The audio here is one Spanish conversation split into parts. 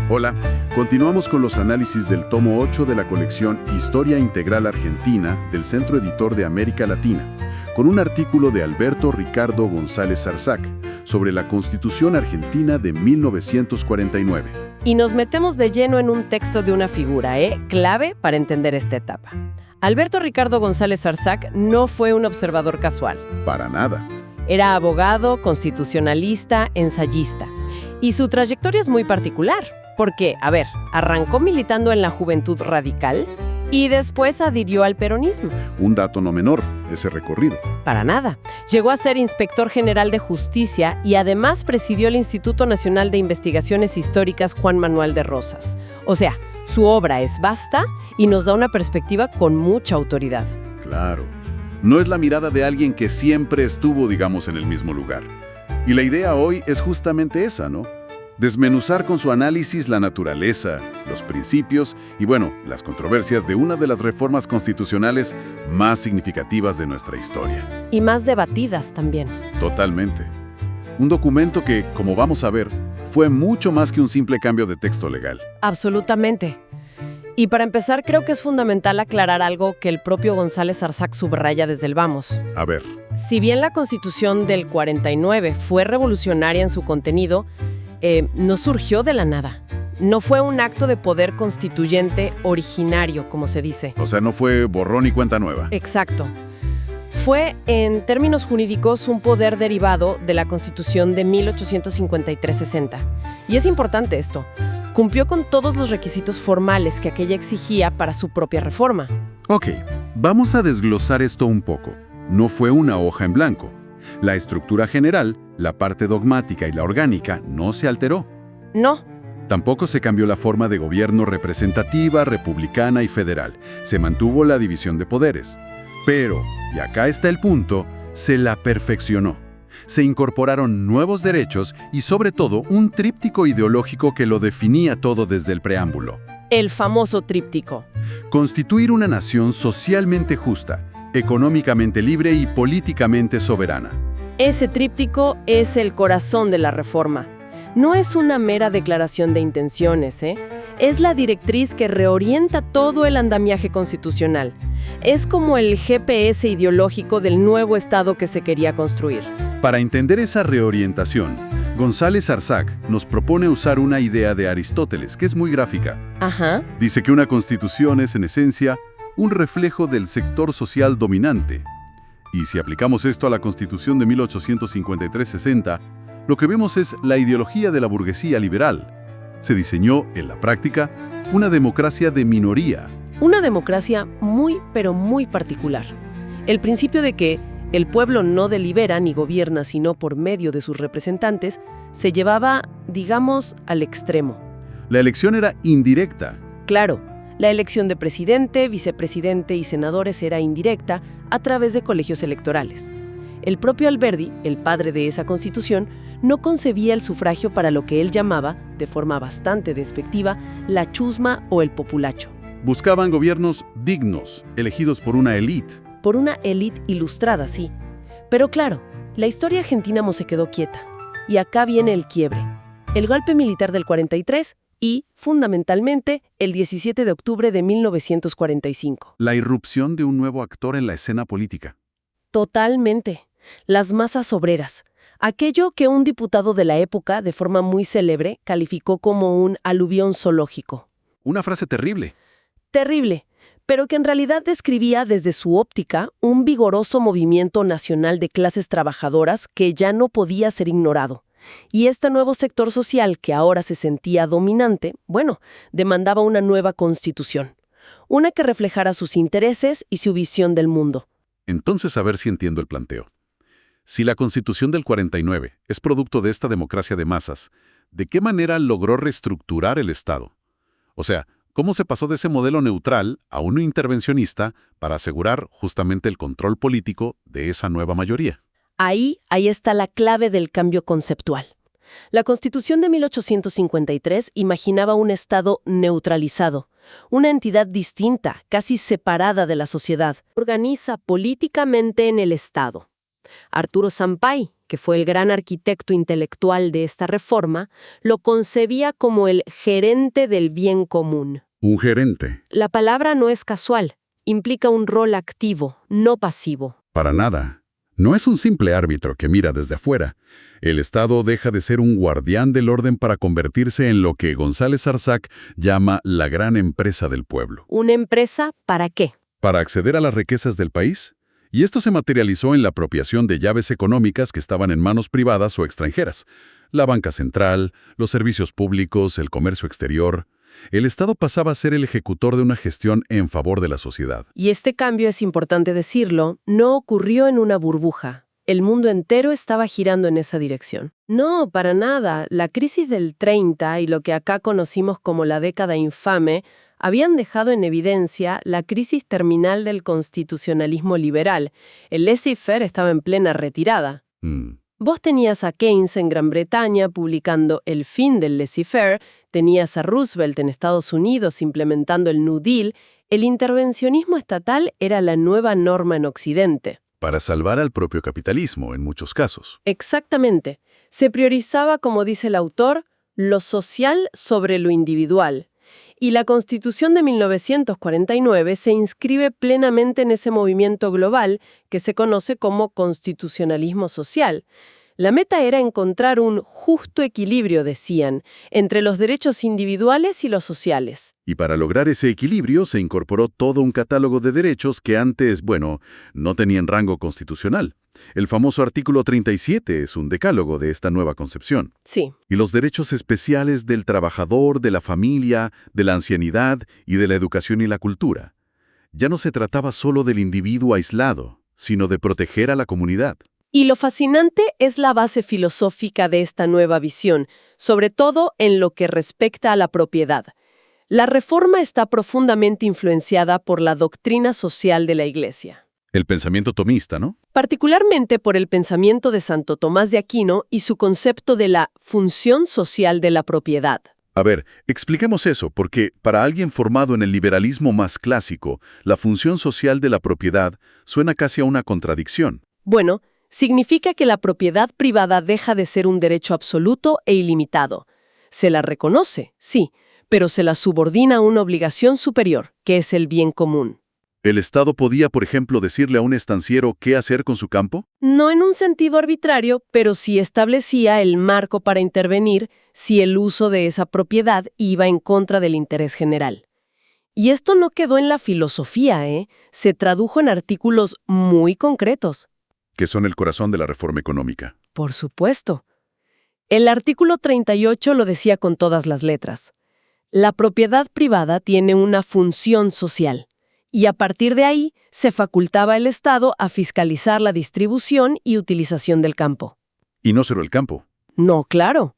Hola, continuamos con los análisis del tomo 8 de la colección Historia Integral Argentina del Centro Editor de América Latina, con un artículo de Alberto Ricardo González Zarzac sobre la Constitución Argentina de 1949. Y nos metemos de lleno en un texto de una figura, clave para entender esta etapa. Alberto Ricardo González Zarzac no fue un observador casual. Para nada. Era abogado, constitucionalista, ensayista. Y su trayectoria es muy particular. Porque, arrancó militando en la Juventud Radical y después adhirió al peronismo. Un dato no menor, ese recorrido. Para nada. Llegó a ser inspector general de justicia y además presidió el Instituto Nacional de Investigaciones Históricas Juan Manuel de Rosas. O sea, su obra es vasta y nos da una perspectiva con mucha autoridad. Claro. No es la mirada de alguien que siempre estuvo, digamos, en el mismo lugar. Y la idea hoy es justamente esa, ¿no? Desmenuzar con su análisis la naturaleza, los principios y, las controversias de una de las reformas constitucionales más significativas de nuestra historia. Y más debatidas también. Totalmente. Un documento que, como vamos a ver, fue mucho más que un simple cambio de texto legal. Absolutamente. Y para empezar, creo que es fundamental aclarar algo que el propio González Zarzac subraya desde el vamos. A ver. Si bien la Constitución del 49 fue revolucionaria en su contenido, no surgió de la nada. No fue un acto de poder constituyente originario, como se dice. O sea, no fue borrón y cuenta nueva. Exacto. Fue, en términos jurídicos, un poder derivado de la Constitución de 1853-60. Y es importante esto. Cumplió con todos los requisitos formales que aquella exigía para su propia reforma. Ok, vamos a desglosar esto un poco. No fue una hoja en blanco. La estructura general, la parte dogmática y la orgánica no se alteró. No. Tampoco se cambió la forma de gobierno representativa, republicana y federal. Se mantuvo la división de poderes. Pero, y acá está el punto, se la perfeccionó. Se incorporaron nuevos derechos y sobre todo un tríptico ideológico que lo definía todo desde el preámbulo. El famoso tríptico. Constituir una nación socialmente justa, económicamente libre y políticamente soberana. Ese tríptico es el corazón de la reforma. No es una mera declaración de intenciones, Es la directriz que reorienta todo el andamiaje constitucional. Es como el GPS ideológico del nuevo Estado que se quería construir. Para entender esa reorientación, González Zarzac nos propone usar una idea de Aristóteles, que es muy gráfica. Ajá. Dice que una constitución es, en esencia, un reflejo del sector social dominante. Y si aplicamos esto a la Constitución de 1853-60, lo que vemos es la ideología de la burguesía liberal. Se diseñó, en la práctica, una democracia de minoría. Una democracia muy, pero muy particular. El principio de que el pueblo no delibera ni gobierna sino por medio de sus representantes se llevaba, digamos, al extremo. La elección era indirecta. Claro. La elección de presidente, vicepresidente y senadores era indirecta a través de colegios electorales. El propio Alberdi, el padre de esa constitución, no concebía el sufragio para lo que él llamaba, de forma bastante despectiva, la chusma o el populacho. Buscaban gobiernos dignos, elegidos por una élite. Por una élite ilustrada, sí. Pero claro, la historia argentina no se quedó quieta. Y acá viene el quiebre. El golpe militar del 43 y, fundamentalmente, el 17 de octubre de 1945. La irrupción de un nuevo actor en la escena política. Totalmente. Las masas obreras. Aquello que un diputado de la época, de forma muy célebre, calificó como un aluvión zoológico. Una frase terrible. Terrible, pero que en realidad describía desde su óptica un vigoroso movimiento nacional de clases trabajadoras que ya no podía ser ignorado. Y este nuevo sector social que ahora se sentía dominante, demandaba una nueva constitución. Una que reflejara sus intereses y su visión del mundo. Entonces, a ver si entiendo el planteo. Si la Constitución del 49 es producto de esta democracia de masas, ¿de qué manera logró reestructurar el Estado? O sea, ¿cómo se pasó de ese modelo neutral a uno intervencionista para asegurar justamente el control político de esa nueva mayoría? Ahí está la clave del cambio conceptual. La Constitución de 1853 imaginaba un Estado neutralizado, una entidad distinta, casi separada de la sociedad. Organiza políticamente en el Estado. Arturo Sampay, que fue el gran arquitecto intelectual de esta reforma, lo concebía como el gerente del bien común. Un gerente. La palabra no es casual, implica un rol activo, no pasivo. Para nada. No es un simple árbitro que mira desde afuera. El Estado deja de ser un guardián del orden para convertirse en lo que González Arzac llama la gran empresa del pueblo. ¿Una empresa para qué? Para acceder a las riquezas del país. Y esto se materializó en la apropiación de llaves económicas que estaban en manos privadas o extranjeras. La banca central, los servicios públicos, el comercio exterior. El Estado pasaba a ser el ejecutor de una gestión en favor de la sociedad. Y este cambio, es importante decirlo, no ocurrió en una burbuja. El mundo entero estaba girando en esa dirección. No, para nada. La crisis del 30 y lo que acá conocimos como la década infame habían dejado en evidencia la crisis terminal del constitucionalismo liberal. El laissez-faire estaba en plena retirada. Vos tenías a Keynes en Gran Bretaña publicando El fin del laissez-faire, tenías a Roosevelt en Estados Unidos implementando el New Deal. El intervencionismo estatal era la nueva norma en Occidente. Para salvar al propio capitalismo, en muchos casos. Exactamente. Se priorizaba, como dice el autor, lo social sobre lo individual. Y la Constitución de 1949 se inscribe plenamente en ese movimiento global que se conoce como constitucionalismo social. La meta era encontrar un justo equilibrio, decían, entre los derechos individuales y los sociales. Y para lograr ese equilibrio se incorporó todo un catálogo de derechos que antes, no tenían rango constitucional. El famoso artículo 37 es un decálogo de esta nueva concepción. Sí. Y los derechos especiales del trabajador, de la familia, de la ancianidad y de la educación y la cultura. Ya no se trataba solo del individuo aislado, sino de proteger a la comunidad. Y lo fascinante es la base filosófica de esta nueva visión, sobre todo en lo que respecta a la propiedad. La reforma está profundamente influenciada por la doctrina social de la Iglesia. El pensamiento tomista, ¿no? Particularmente por el pensamiento de Santo Tomás de Aquino y su concepto de la función social de la propiedad. A ver, expliquemos eso, porque para alguien formado en el liberalismo más clásico, la función social de la propiedad suena casi a una contradicción. Bueno, significa que la propiedad privada deja de ser un derecho absoluto e ilimitado. Se la reconoce, sí, pero se la subordina a una obligación superior, que es el bien común. ¿El Estado podía, por ejemplo, decirle a un estanciero qué hacer con su campo? No en un sentido arbitrario, pero sí establecía el marco para intervenir si el uso de esa propiedad iba en contra del interés general. Y esto no quedó en la filosofía, se tradujo en artículos muy concretos. Que son el corazón de la reforma económica. Por supuesto. El artículo 38 lo decía con todas las letras. La propiedad privada tiene una función social. Y a partir de ahí se facultaba al Estado a fiscalizar la distribución y utilización del campo. Y no solo el campo. No, claro.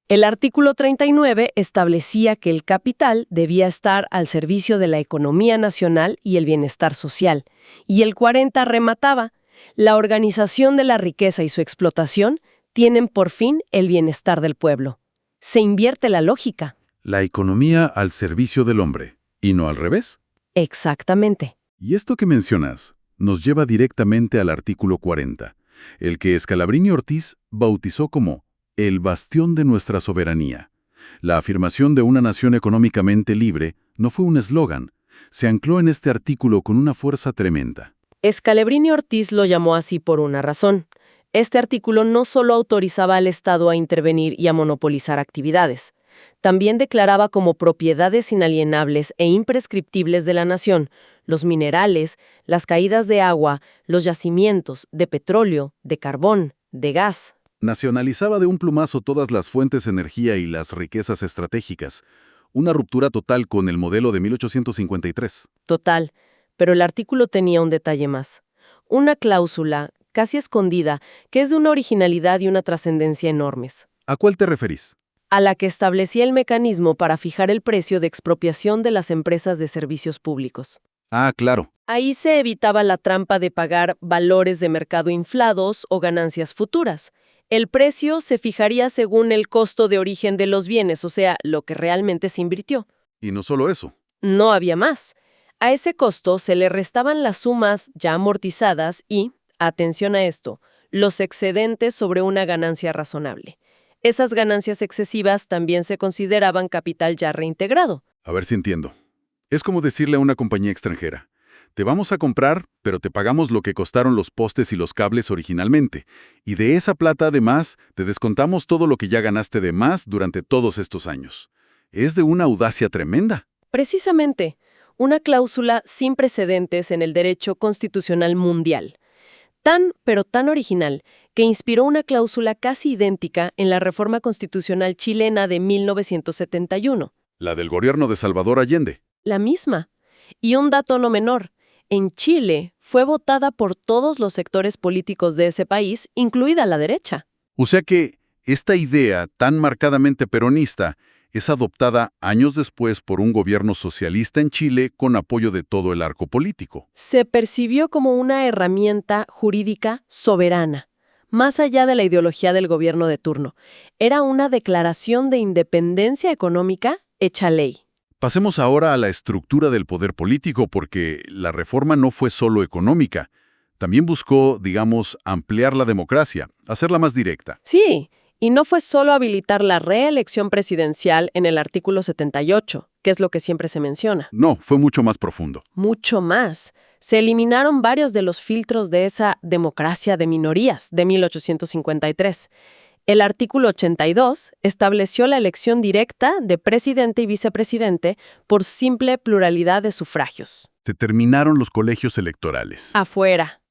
El artículo 39 establecía que el capital debía estar al servicio de la economía nacional y el bienestar social. Y el 40 remataba: la organización de la riqueza y su explotación tienen por fin el bienestar del pueblo. Se invierte la lógica. La economía al servicio del hombre, y no al revés. Exactamente. Y esto que mencionas nos lleva directamente al artículo 40, el que Scalabrini Ortiz bautizó como el bastión de nuestra soberanía. La afirmación de una nación económicamente libre no fue un eslogan, se ancló en este artículo con una fuerza tremenda. Scalabrini Ortiz lo llamó así por una razón. Este artículo no solo autorizaba al Estado a intervenir y a monopolizar actividades, también declaraba como propiedades inalienables e imprescriptibles de la nación los minerales, las caídas de agua, los yacimientos de petróleo, de carbón, de gas. Nacionalizaba de un plumazo todas las fuentes de energía y las riquezas estratégicas, una ruptura total con el modelo de 1853. Total, pero el artículo tenía un detalle más. Una cláusula, casi escondida, que es de una originalidad y una trascendencia enormes. ¿A cuál te referís? A la que establecía el mecanismo para fijar el precio de expropiación de las empresas de servicios públicos. Ah, claro. Ahí se evitaba la trampa de pagar valores de mercado inflados o ganancias futuras. El precio se fijaría según el costo de origen de los bienes, o sea, lo que realmente se invirtió. Y no solo eso. No había más. A ese costo se le restaban las sumas ya amortizadas y, atención a esto, los excedentes sobre una ganancia razonable. Esas ganancias excesivas también se consideraban capital ya reintegrado. A ver si entiendo. Es como decirle a una compañía extranjera: te vamos a comprar, pero te pagamos lo que costaron los postes y los cables originalmente. Y de esa plata, además, te descontamos todo lo que ya ganaste de más durante todos estos años. Es de una audacia tremenda. Precisamente, una cláusula sin precedentes en el derecho constitucional mundial. Tan, pero tan original, que inspiró una cláusula casi idéntica en la reforma constitucional chilena de 1971. La del gobierno de Salvador Allende. La misma. Y un dato no menor. En Chile fue votada por todos los sectores políticos de ese país, incluida la derecha. O sea que esta idea tan marcadamente peronista es adoptada años después por un gobierno socialista en Chile con apoyo de todo el arco político. Se percibió como una herramienta jurídica soberana, más allá de la ideología del gobierno de turno. Era una declaración de independencia económica hecha ley. Pasemos ahora a la estructura del poder político, porque la reforma no fue solo económica. También buscó, digamos, ampliar la democracia, hacerla más directa. Sí, y no fue solo habilitar la reelección presidencial en el artículo 78, que es lo que siempre se menciona. No, fue mucho más profundo. Mucho más. Se eliminaron varios de los filtros de esa democracia de minorías de 1853. El artículo 82 estableció la elección directa de presidente y vicepresidente por simple pluralidad de sufragios. Se terminaron los colegios electorales. Afuera.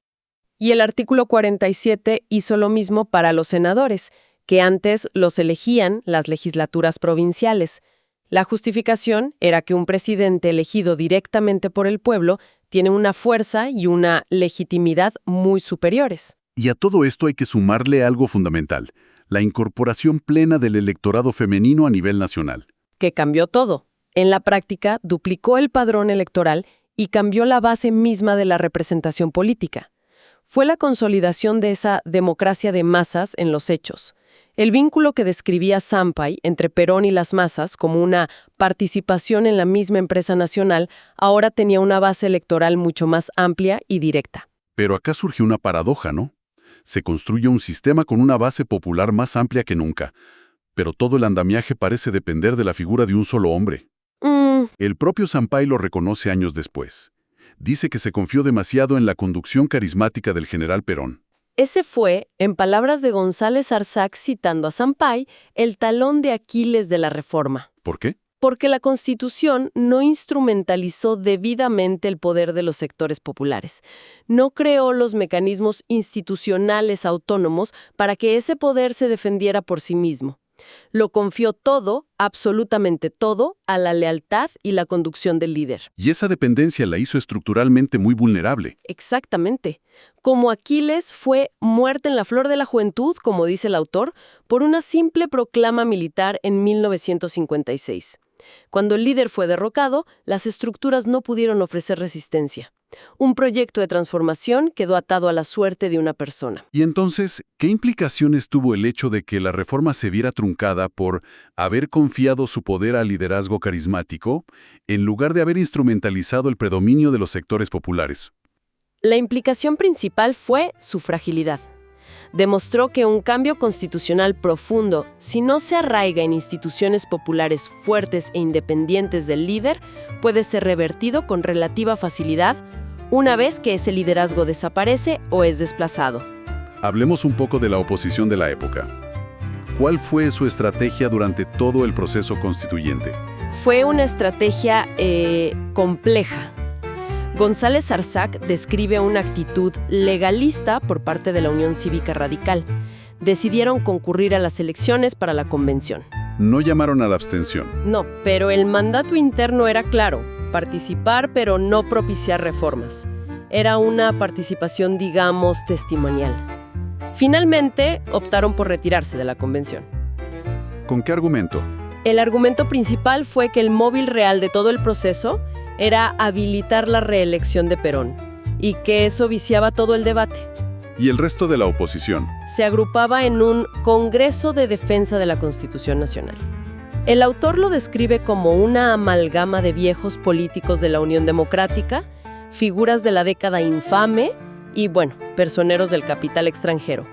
Y el artículo 47 hizo lo mismo para los senadores, que antes los elegían las legislaturas provinciales. La justificación era que un presidente elegido directamente por el pueblo tiene una fuerza y una legitimidad muy superiores. Y a todo esto hay que sumarle algo fundamental: la incorporación plena del electorado femenino a nivel nacional. Que cambió todo. En la práctica, duplicó el padrón electoral y cambió la base misma de la representación política. Fue la consolidación de esa democracia de masas en los hechos. El vínculo que describía Sampay entre Perón y las masas como una participación en la misma empresa nacional ahora tenía una base electoral mucho más amplia y directa. Pero acá surge una paradoja, ¿no? Se construye un sistema con una base popular más amplia que nunca, pero todo el andamiaje parece depender de la figura de un solo hombre. El propio Sampay lo reconoce años después. Dice que se confió demasiado en la conducción carismática del general Perón. Ese fue, en palabras de González Arzac citando a Sampay, el talón de Aquiles de la reforma. ¿Por qué? Porque la Constitución no instrumentalizó debidamente el poder de los sectores populares. No creó los mecanismos institucionales autónomos para que ese poder se defendiera por sí mismo. Lo confió todo, absolutamente todo, a la lealtad y la conducción del líder. Y esa dependencia la hizo estructuralmente muy vulnerable. Exactamente. Como Aquiles fue muerta en la flor de la juventud, como dice el autor, por una simple proclama militar en 1956. Cuando el líder fue derrocado, las estructuras no pudieron ofrecer resistencia. Un proyecto de transformación quedó atado a la suerte de una persona. Y entonces, ¿qué implicaciones tuvo el hecho de que la reforma se viera truncada por haber confiado su poder al liderazgo carismático, en lugar de haber instrumentalizado el predominio de los sectores populares? La implicación principal fue su fragilidad. Demostró que un cambio constitucional profundo, si no se arraiga en instituciones populares fuertes e independientes del líder, puede ser revertido con relativa facilidad una vez que ese liderazgo desaparece o es desplazado. Hablemos un poco de la oposición de la época. ¿Cuál fue su estrategia durante todo el proceso constituyente? Fue una estrategia compleja. González Arzac describe una actitud legalista por parte de la Unión Cívica Radical. Decidieron concurrir a las elecciones para la convención. No llamaron a la abstención. No, pero el mandato interno era claro: participar pero no propiciar reformas. Era una participación, digamos, testimonial. Finalmente, optaron por retirarse de la convención. ¿Con qué argumento? El argumento principal fue que el móvil real de todo el proceso era habilitar la reelección de Perón, y que eso viciaba todo el debate. ¿Y el resto de la oposición? Se agrupaba en un Congreso de Defensa de la Constitución Nacional. El autor lo describe como una amalgama de viejos políticos de la Unión Democrática, figuras de la década infame y, bueno, personeros del capital extranjero.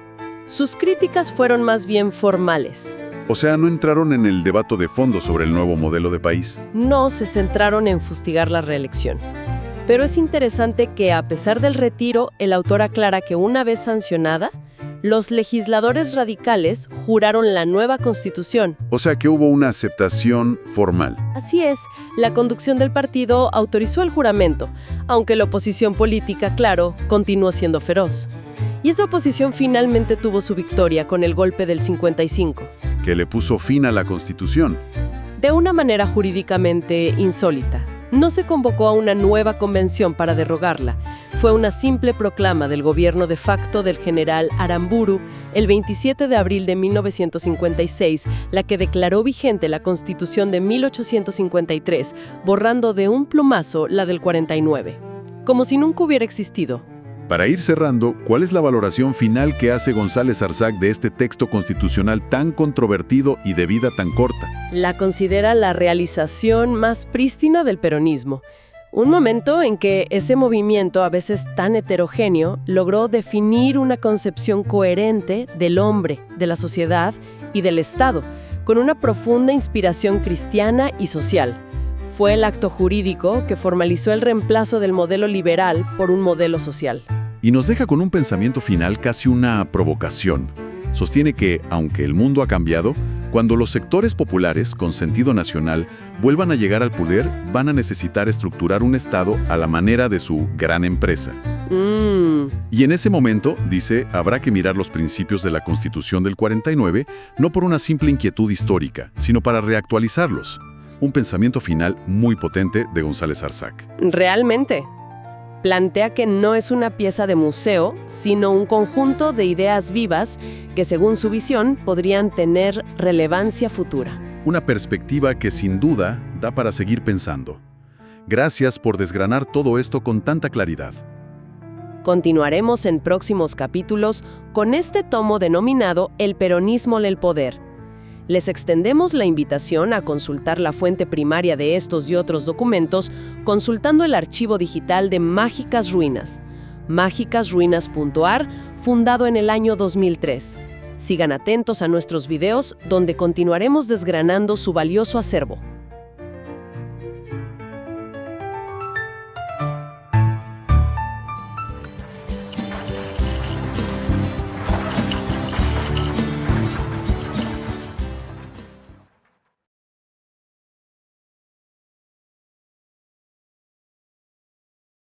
Sus críticas fueron más bien formales. O sea, no entraron en el debate de fondo sobre el nuevo modelo de país. No se centraron en fustigar la reelección. Pero es interesante que, a pesar del retiro, el autor aclara que una vez sancionada, los legisladores radicales juraron la nueva Constitución. O sea que hubo una aceptación formal. Así es, la conducción del partido autorizó el juramento, aunque la oposición política, claro, continuó siendo feroz. Y esa oposición finalmente tuvo su victoria con el golpe del 55. Que le puso fin a la Constitución. De una manera jurídicamente insólita. No se convocó a una nueva convención para derogarla. Fue una simple proclama del gobierno de facto del general Aramburu el 27 de abril de 1956, la que declaró vigente la Constitución de 1853, borrando de un plumazo la del 49. Como si nunca hubiera existido. Para ir cerrando, ¿cuál es la valoración final que hace González Arzac de este texto constitucional tan controvertido y de vida tan corta? La considera la realización más prístina del peronismo. Un momento en que ese movimiento, a veces tan heterogéneo, logró definir una concepción coherente del hombre, de la sociedad y del Estado, con una profunda inspiración cristiana y social. Fue el acto jurídico que formalizó el reemplazo del modelo liberal por un modelo social. Y nos deja con un pensamiento final, casi una provocación. Sostiene que, aunque el mundo ha cambiado, cuando los sectores populares, con sentido nacional, vuelvan a llegar al poder, van a necesitar estructurar un Estado a la manera de su gran empresa. Y en ese momento, dice, habrá que mirar los principios de la Constitución del 49, no por una simple inquietud histórica, sino para reactualizarlos. Un pensamiento final muy potente de González Arzac. Realmente. Plantea que no es una pieza de museo, sino un conjunto de ideas vivas que, según su visión, podrían tener relevancia futura. Una perspectiva que, sin duda, da para seguir pensando. Gracias por desgranar todo esto con tanta claridad. Continuaremos en próximos capítulos con este tomo denominado El peronismo en el poder. Les extendemos la invitación a consultar la fuente primaria de estos y otros documentos consultando el archivo digital de Mágicas Ruinas, mágicasruinas.ar, fundado en el año 2003. Sigan atentos a nuestros videos donde continuaremos desgranando su valioso acervo.